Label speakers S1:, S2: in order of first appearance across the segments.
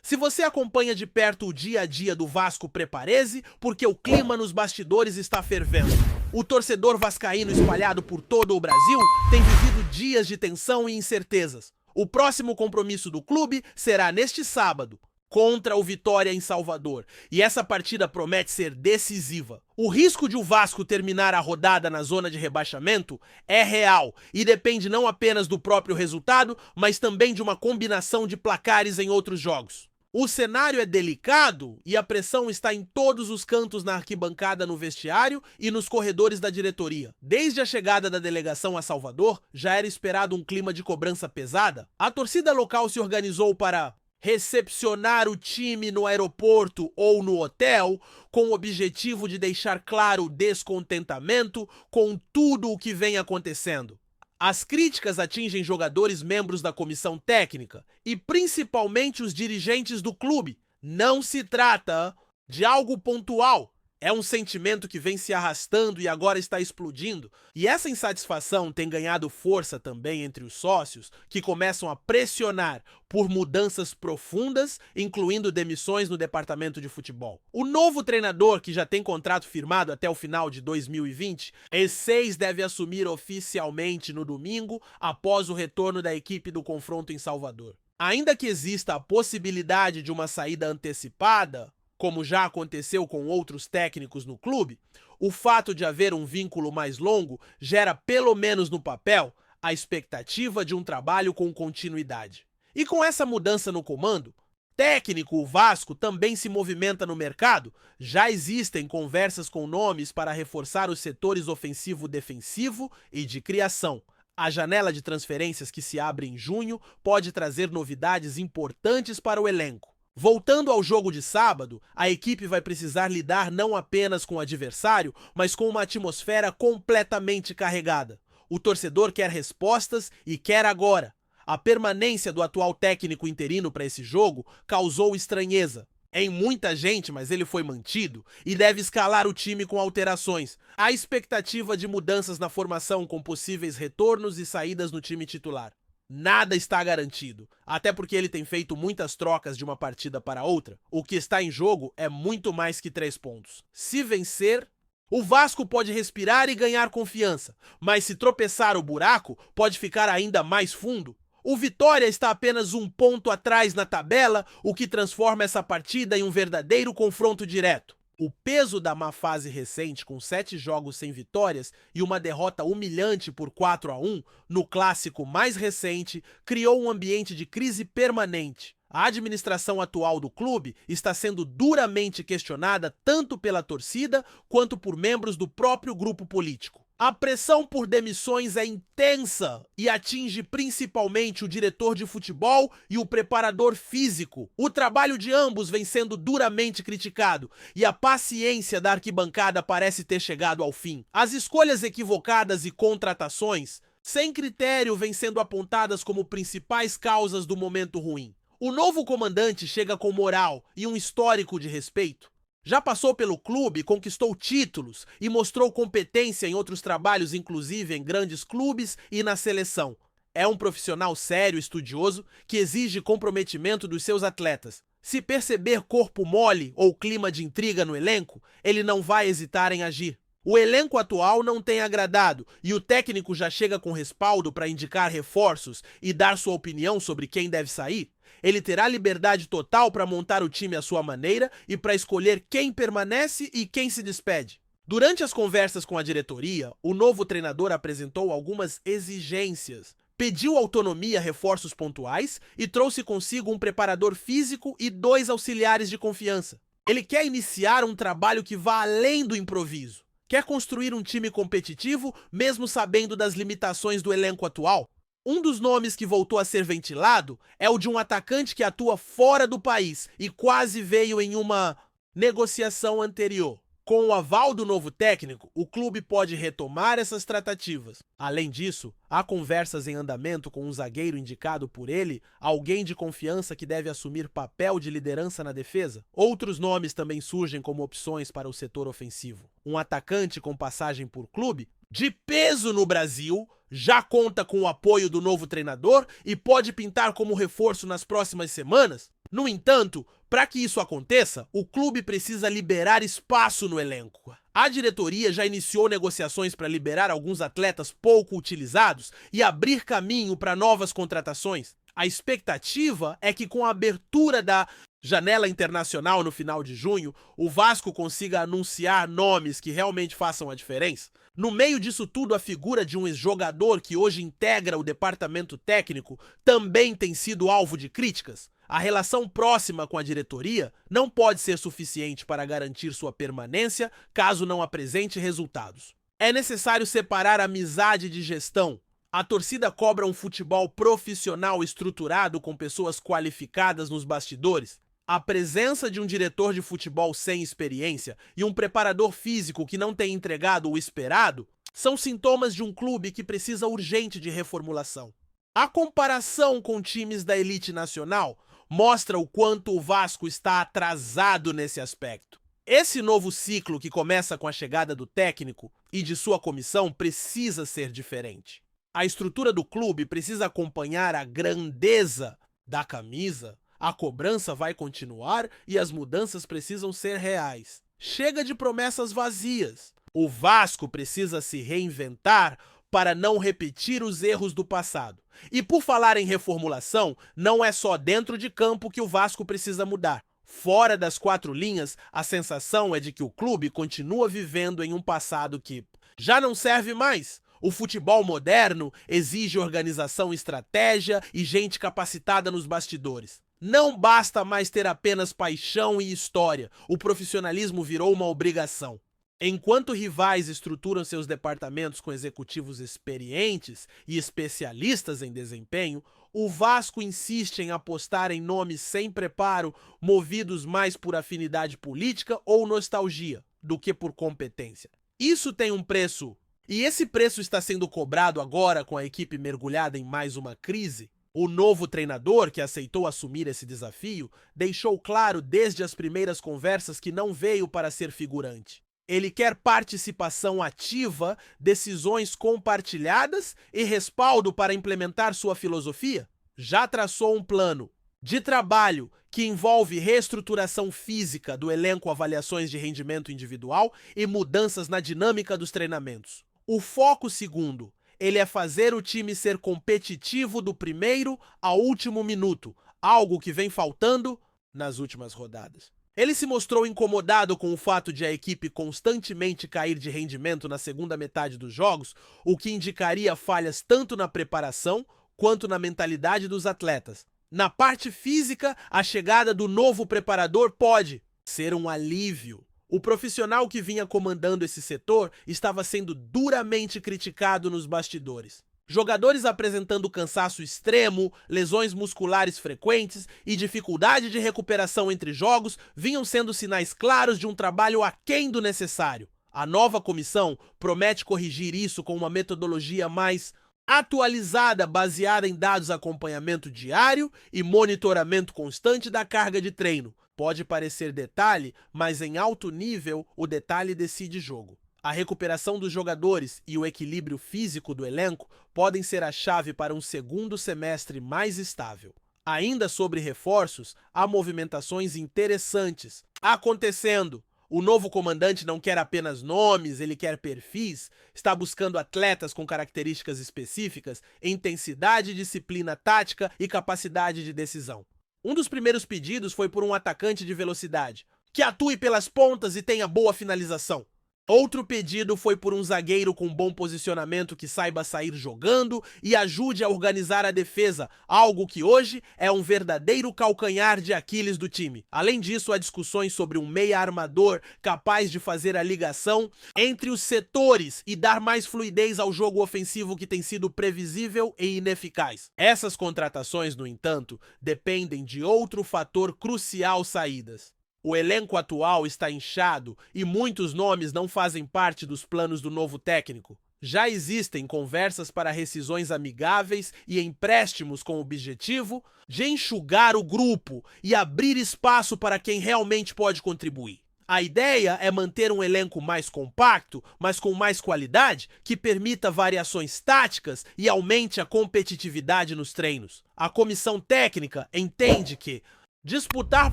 S1: Se você acompanha de perto o dia a dia do Vasco, prepare-se, porque o clima nos bastidores está fervendo. O torcedor vascaíno espalhado por todo o Brasil tem vivido dias de tensão e incertezas. O próximo compromisso do clube será neste sábado, contra o Vitória em Salvador, e essa partida promete ser decisiva. O risco de o Vasco terminar a rodada na zona de rebaixamento é real e depende não apenas do próprio resultado, mas também de uma combinação de placares em outros jogos. O cenário é delicado e a pressão está em todos os cantos na arquibancada, no vestiário e nos corredores da diretoria. Desde a chegada da delegação a Salvador, já era esperado um clima de cobrança pesada. A torcida local se organizou para recepcionar o time no aeroporto ou no hotel, com o objetivo de deixar claro o descontentamento com tudo o que vem acontecendo. As críticas atingem jogadores membros da comissão técnica e principalmente os dirigentes do clube. Não se trata de algo pontual. É um sentimento que vem se arrastando e agora está explodindo. E essa insatisfação tem ganhado força também entre os sócios, que começam a pressionar por mudanças profundas, incluindo demissões no departamento de futebol. O novo treinador, que já tem contrato firmado até o final de 2020, E6 deve assumir oficialmente no domingo, após o retorno da equipe do confronto em Salvador. Ainda que exista a possibilidade de uma saída antecipada, como já aconteceu com outros técnicos no clube, o fato de haver um vínculo mais longo gera, pelo menos no papel, a expectativa de um trabalho com continuidade. E com essa mudança no comando, técnico, o Vasco também se movimenta no mercado. Já existem conversas com nomes para reforçar os setores ofensivo-defensivo e de criação. A janela de transferências que se abre em junho pode trazer novidades importantes para o elenco. Voltando ao jogo de sábado, a equipe vai precisar lidar não apenas com o adversário, mas com uma atmosfera completamente carregada. O torcedor quer respostas e quer agora. A permanência do atual técnico interino para esse jogo causou estranheza em muita gente, mas ele foi mantido e deve escalar o time com alterações. Há expectativa de mudanças na formação, com possíveis retornos e saídas no time titular. Nada está garantido, até porque ele tem feito muitas trocas de uma partida para outra. O que está em jogo é muito mais que 3 pontos. Se vencer, o Vasco pode respirar e ganhar confiança, mas se tropeçar, o buraco pode ficar ainda mais fundo. O Vitória está apenas 1 ponto atrás na tabela, o que transforma essa partida em um verdadeiro confronto direto. O peso da má fase recente, com 7 jogos sem vitórias e uma derrota humilhante por 4-1 no clássico mais recente, criou um ambiente de crise permanente. A administração atual do clube está sendo duramente questionada tanto pela torcida quanto por membros do próprio grupo político. A pressão por demissões é intensa e atinge principalmente o diretor de futebol e o preparador físico. O trabalho de ambos vem sendo duramente criticado e a paciência da arquibancada parece ter chegado ao fim. As escolhas equivocadas e contratações sem critério vêm sendo apontadas como principais causas do momento ruim. O novo comandante chega com moral e um histórico de respeito. Já passou pelo clube, conquistou títulos e mostrou competência em outros trabalhos, inclusive em grandes clubes e na seleção. É um profissional sério e estudioso que exige comprometimento dos seus atletas. Se perceber corpo mole ou clima de intriga no elenco, ele não vai hesitar em agir. O elenco atual não tem agradado e o técnico já chega com respaldo para indicar reforços e dar sua opinião sobre quem deve sair. Ele terá liberdade total para montar o time à sua maneira e para escolher quem permanece e quem se despede. Durante as conversas com a diretoria, o novo treinador apresentou algumas exigências. Pediu autonomia, reforços pontuais e trouxe consigo um preparador físico e 2 auxiliares de confiança. Ele quer iniciar um trabalho que vá além do improviso. Quer construir um time competitivo, mesmo sabendo das limitações do elenco atual. Um dos nomes que voltou a ser ventilado é o de um atacante que atua fora do país e quase veio em uma negociação anterior. Com o aval do novo técnico, o clube pode retomar essas tratativas. Além disso, há conversas em andamento com um zagueiro indicado por ele, alguém de confiança que deve assumir papel de liderança na defesa. Outros nomes também surgem como opções para o setor ofensivo. Um atacante com passagem por clube, de peso no Brasil, já conta com o apoio do novo treinador e pode pintar como reforço nas próximas semanas. No entanto, para que isso aconteça, o clube precisa liberar espaço no elenco. A diretoria já iniciou negociações para liberar alguns atletas pouco utilizados e abrir caminho para novas contratações. A expectativa é que, com a abertura da janela internacional no final de junho, o Vasco consiga anunciar nomes que realmente façam a diferença. No meio disso tudo, a figura de um ex-jogador que hoje integra o departamento técnico também tem sido alvo de críticas. A relação próxima com a diretoria não pode ser suficiente para garantir sua permanência caso não apresente resultados. É necessário separar amizade de gestão. A torcida cobra um futebol profissional estruturado com pessoas qualificadas nos bastidores. A presença de um diretor de futebol sem experiência e um preparador físico que não tem entregado o esperado são sintomas de um clube que precisa urgente de reformulação. A comparação com times da elite nacional mostra o quanto o Vasco está atrasado nesse aspecto. Esse novo ciclo que começa com a chegada do técnico e de sua comissão precisa ser diferente. A estrutura do clube precisa acompanhar a grandeza da camisa. A cobrança vai continuar e as mudanças precisam ser reais. Chega de promessas vazias. O Vasco precisa se reinventar para não repetir os erros do passado. E por falar em reformulação, não é só dentro de campo que o Vasco precisa mudar. Fora das quatro linhas, a sensação é de que o clube continua vivendo em um passado que já não serve mais. O futebol moderno exige organização, estratégia e gente capacitada nos bastidores. Não basta mais ter apenas paixão e história, o profissionalismo virou uma obrigação. Enquanto rivais estruturam seus departamentos com executivos experientes e especialistas em desempenho, o Vasco insiste em apostar em nomes sem preparo, movidos mais por afinidade política ou nostalgia do que por competência. Isso tem um preço, e esse preço está sendo cobrado agora com a equipe mergulhada em mais uma crise. O novo treinador, que aceitou assumir esse desafio, deixou claro desde as primeiras conversas que não veio para ser figurante. Ele quer participação ativa, decisões compartilhadas e respaldo para implementar sua filosofia. Já traçou um plano de trabalho que envolve reestruturação física do elenco, avaliações de rendimento individual e mudanças na dinâmica dos treinamentos. O foco segundo, ele é fazer o time ser competitivo do primeiro ao último minuto, algo que vem faltando nas últimas rodadas. Ele se mostrou incomodado com o fato de a equipe constantemente cair de rendimento na segunda metade dos jogos, o que indicaria falhas tanto na preparação quanto na mentalidade dos atletas. Na parte física, a chegada do novo preparador pode ser um alívio. O profissional que vinha comandando esse setor estava sendo duramente criticado nos bastidores. Jogadores apresentando cansaço extremo, lesões musculares frequentes e dificuldade de recuperação entre jogos vinham sendo sinais claros de um trabalho aquém do necessário. A nova comissão promete corrigir isso com uma metodologia mais atualizada, baseada em dados de acompanhamento diário e monitoramento constante da carga de treino. Pode parecer detalhe, mas em alto nível o detalhe decide jogo. A recuperação dos jogadores e o equilíbrio físico do elenco podem ser a chave para um segundo semestre mais estável. Ainda sobre reforços, há movimentações interessantes acontecendo. O novo comandante não quer apenas nomes, ele quer perfis, está buscando atletas com características específicas, intensidade, disciplina tática e capacidade de decisão. Um dos primeiros pedidos foi por um atacante de velocidade, que atue pelas pontas e tenha boa finalização. Outro pedido foi por um zagueiro com bom posicionamento que saiba sair jogando e ajude a organizar a defesa, algo que hoje é um verdadeiro calcanhar de Aquiles do time. Além disso, há discussões sobre um meia armador capaz de fazer a ligação entre os setores e dar mais fluidez ao jogo ofensivo que tem sido previsível e ineficaz. Essas contratações, no entanto, dependem de outro fator crucial: saídas. O elenco atual está inchado e muitos nomes não fazem parte dos planos do novo técnico. Já existem conversas para rescisões amigáveis e empréstimos com o objetivo de enxugar o grupo e abrir espaço para quem realmente pode contribuir. A ideia é manter um elenco mais compacto, mas com mais qualidade, que permita variações táticas e aumente a competitividade nos treinos. A comissão técnica entende que Disputar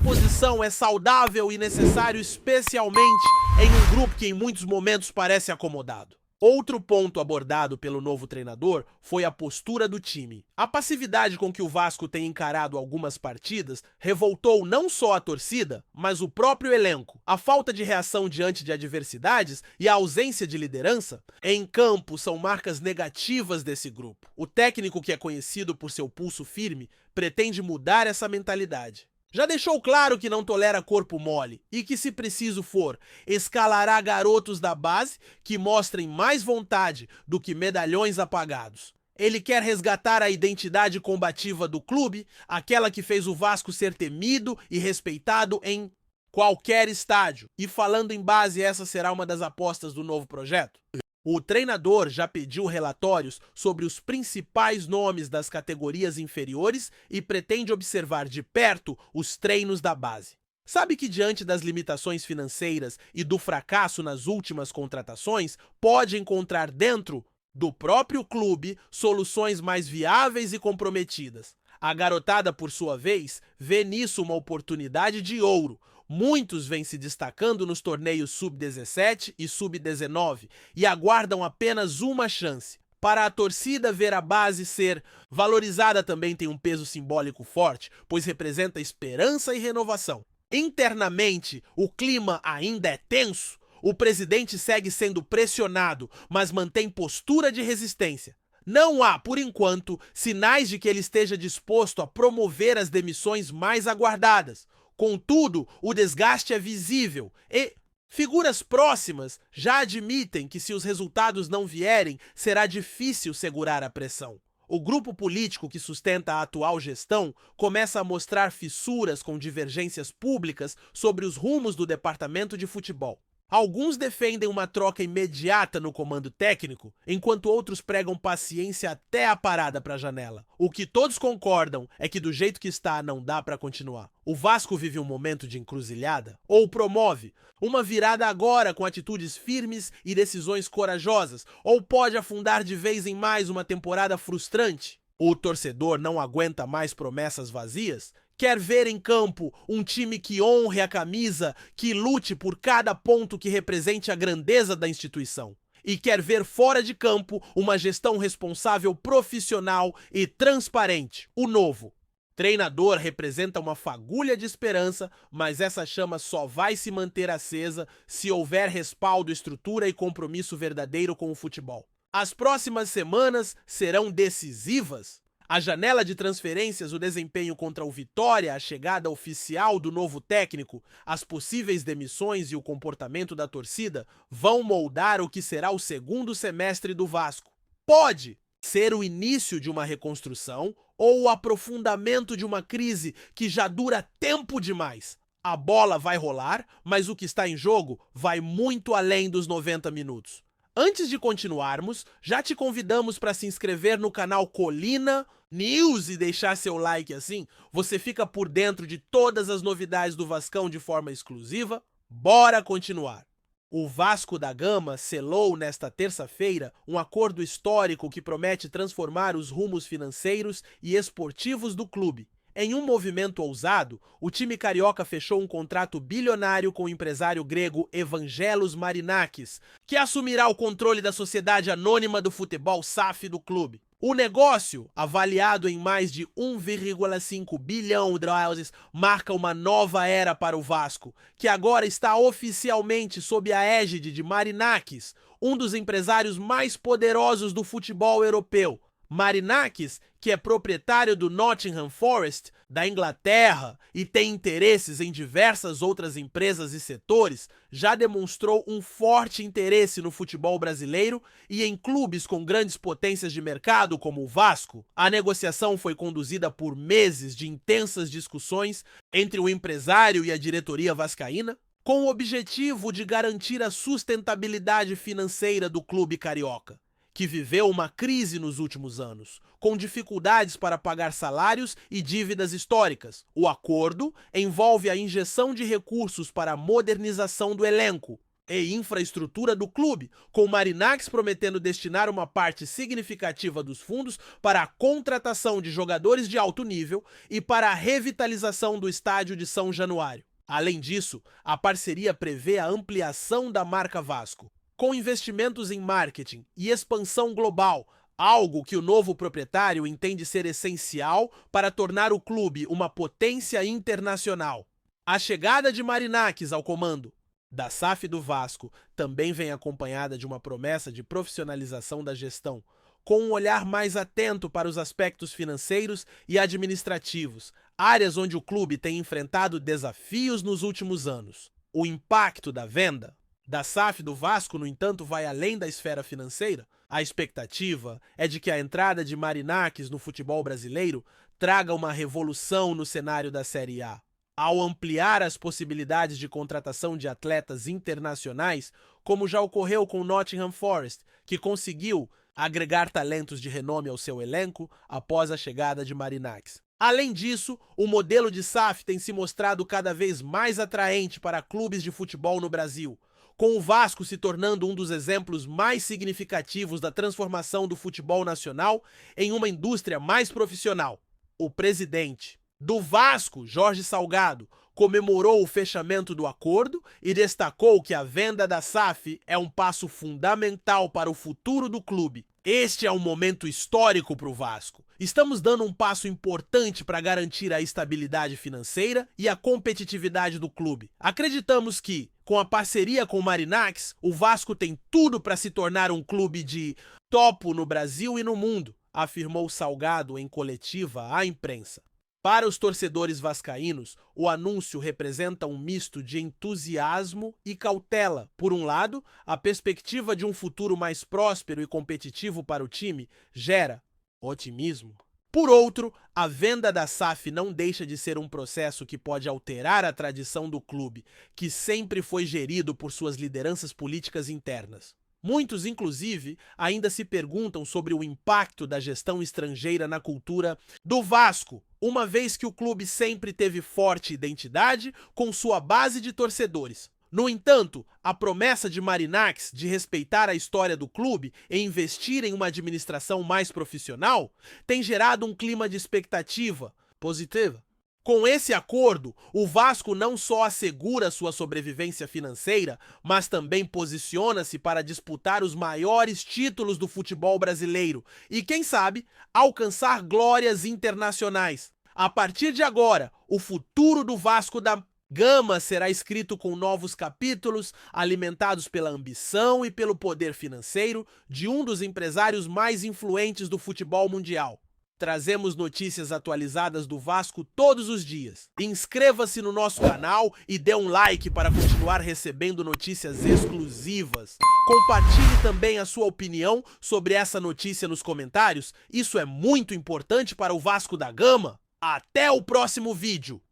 S1: posição é saudável e necessário, especialmente em um grupo que em muitos momentos parece acomodado. Outro ponto abordado pelo novo treinador foi a postura do time. A passividade com que o Vasco tem encarado algumas partidas revoltou não só a torcida, mas o próprio elenco. A falta de reação diante de adversidades e a ausência de liderança em campo são marcas negativas desse grupo. O técnico, que é conhecido por seu pulso firme, pretende mudar essa mentalidade. Já deixou claro que não tolera corpo mole e que, se preciso for, escalará garotos da base que mostrem mais vontade do que medalhões apagados. Ele quer resgatar a identidade combativa do clube, aquela que fez o Vasco ser temido e respeitado em qualquer estádio. E falando em base, essa será uma das apostas do novo projeto. O treinador já pediu relatórios sobre os principais nomes das categorias inferiores e pretende observar de perto os treinos da base. Sabe que, diante das limitações financeiras e do fracasso nas últimas contratações, pode encontrar dentro do próprio clube soluções mais viáveis e comprometidas. A garotada, por sua vez, vê nisso uma oportunidade de ouro. Muitos vêm se destacando nos torneios sub-17 e sub-19 e aguardam apenas uma chance. Para a torcida, ver a base ser valorizada também tem um peso simbólico forte, pois representa esperança e renovação. Internamente, o clima ainda é tenso. O presidente segue sendo pressionado, mas mantém postura de resistência. Não há, por enquanto, sinais de que ele esteja disposto a promover as demissões mais aguardadas. Contudo, o desgaste é visível e figuras próximas já admitem que, se os resultados não vierem, será difícil segurar a pressão. O grupo político que sustenta a atual gestão começa a mostrar fissuras com divergências públicas sobre os rumos do departamento de futebol. Alguns defendem uma troca imediata no comando técnico, enquanto outros pregam paciência até a parada para a janela. O que todos concordam é que, do jeito que está, não dá para continuar. O Vasco vive um momento de encruzilhada, ou promove uma virada agora com atitudes firmes e decisões corajosas, ou pode afundar de vez em mais uma temporada frustrante. O torcedor não aguenta mais promessas vazias. Quer ver em campo um time que honre a camisa, que lute por cada ponto que represente a grandeza da instituição. E quer ver fora de campo uma gestão responsável, profissional e transparente. O novo treinador representa uma fagulha de esperança, mas essa chama só vai se manter acesa se houver respaldo, estrutura e compromisso verdadeiro com o futebol. As próximas semanas serão decisivas. A janela de transferências, o desempenho contra o Vitória, a chegada oficial do novo técnico, as possíveis demissões e o comportamento da torcida vão moldar o que será o segundo semestre do Vasco. Pode ser o início de uma reconstrução ou o aprofundamento de uma crise que já dura tempo demais. A bola vai rolar, mas o que está em jogo vai muito além dos 90 minutos. Antes de continuarmos, já te convidamos para se inscrever no canal Colina News e deixar seu like, assim você fica por dentro de todas as novidades do Vascão de forma exclusiva. Bora continuar! O Vasco da Gama selou nesta terça-feira um acordo histórico que promete transformar os rumos financeiros e esportivos do clube. Em um movimento ousado, o time carioca fechou um contrato bilionário com o empresário grego Evangelos Marinakis, que assumirá o controle da sociedade anônima do futebol SAF do clube. O negócio, avaliado em mais de 1,5 bilhão de dólares, marca uma nova era para o Vasco, que agora está oficialmente sob a égide de Marinakis, um dos empresários mais poderosos do futebol europeu. Marinakis, que é proprietário do Nottingham Forest, da Inglaterra, e tem interesses em diversas outras empresas e setores, já demonstrou um forte interesse no futebol brasileiro e em clubes com grandes potências de mercado como o Vasco. A negociação foi conduzida por meses de intensas discussões entre o empresário e a diretoria vascaína, com o objetivo de garantir a sustentabilidade financeira do clube carioca, que viveu uma crise nos últimos anos, com dificuldades para pagar salários e dívidas históricas. O acordo envolve a injeção de recursos para a modernização do elenco, e infraestrutura do clube, com o Marinacks prometendo destinar uma parte significativa dos fundos para a contratação de jogadores de alto nível e para a revitalização do estádio de São Januário. Além disso, a parceria prevê a ampliação da marca Vasco, com investimentos em marketing e expansão global, algo que o novo proprietário entende ser essencial para tornar o clube uma potência internacional. A chegada de Marinacks ao comando da SAF do Vasco também vem acompanhada de uma promessa de profissionalização da gestão, com um olhar mais atento para os aspectos financeiros e administrativos, áreas onde o clube tem enfrentado desafios nos últimos anos. O impacto da venda da SAF do Vasco, no entanto, vai além da esfera financeira. A expectativa é de que a entrada de Marinacks no futebol brasileiro traga uma revolução no cenário da Série A. Ao ampliar as possibilidades de contratação de atletas internacionais, como já ocorreu com o Nottingham Forest, que conseguiu agregar talentos de renome ao seu elenco após a chegada de Marinacks. Além disso, o modelo de SAF tem se mostrado cada vez mais atraente para clubes de futebol no Brasil, com o Vasco se tornando um dos exemplos mais significativos da transformação do futebol nacional em uma indústria mais profissional. O presidente do Vasco, Jorge Salgado, comemorou o fechamento do acordo e destacou que a venda da SAF é um passo fundamental para o futuro do clube. Este é um momento histórico para o Vasco. Estamos dando um passo importante para garantir a estabilidade financeira e a competitividade do clube. Acreditamos que, com a parceria com o Marinacks, o Vasco tem tudo para se tornar um clube de topo no Brasil e no mundo, afirmou Salgado em coletiva à imprensa. Para os torcedores vascaínos, o anúncio representa um misto de entusiasmo e cautela. Por um lado, a perspectiva de um futuro mais próspero e competitivo para o time gera otimismo. Por outro, a venda da SAF não deixa de ser um processo que pode alterar a tradição do clube, que sempre foi gerido por suas lideranças políticas internas. Muitos, inclusive, ainda se perguntam sobre o impacto da gestão estrangeira na cultura do Vasco, uma vez que o clube sempre teve forte identidade com sua base de torcedores. No entanto, a promessa de Marinacks de respeitar a história do clube e investir em uma administração mais profissional tem gerado um clima de expectativa positiva. Com esse acordo, o Vasco não só assegura sua sobrevivência financeira, mas também posiciona-se para disputar os maiores títulos do futebol brasileiro e, quem sabe, alcançar glórias internacionais. A partir de agora, o futuro do Vasco da Gama será escrito com novos capítulos, alimentados pela ambição e pelo poder financeiro de um dos empresários mais influentes do futebol mundial. Trazemos notícias atualizadas do Vasco todos os dias. Inscreva-se no nosso canal e dê um like para continuar recebendo notícias exclusivas. Compartilhe também a sua opinião sobre essa notícia nos comentários. Isso é muito importante para o Vasco da Gama. Até o próximo vídeo!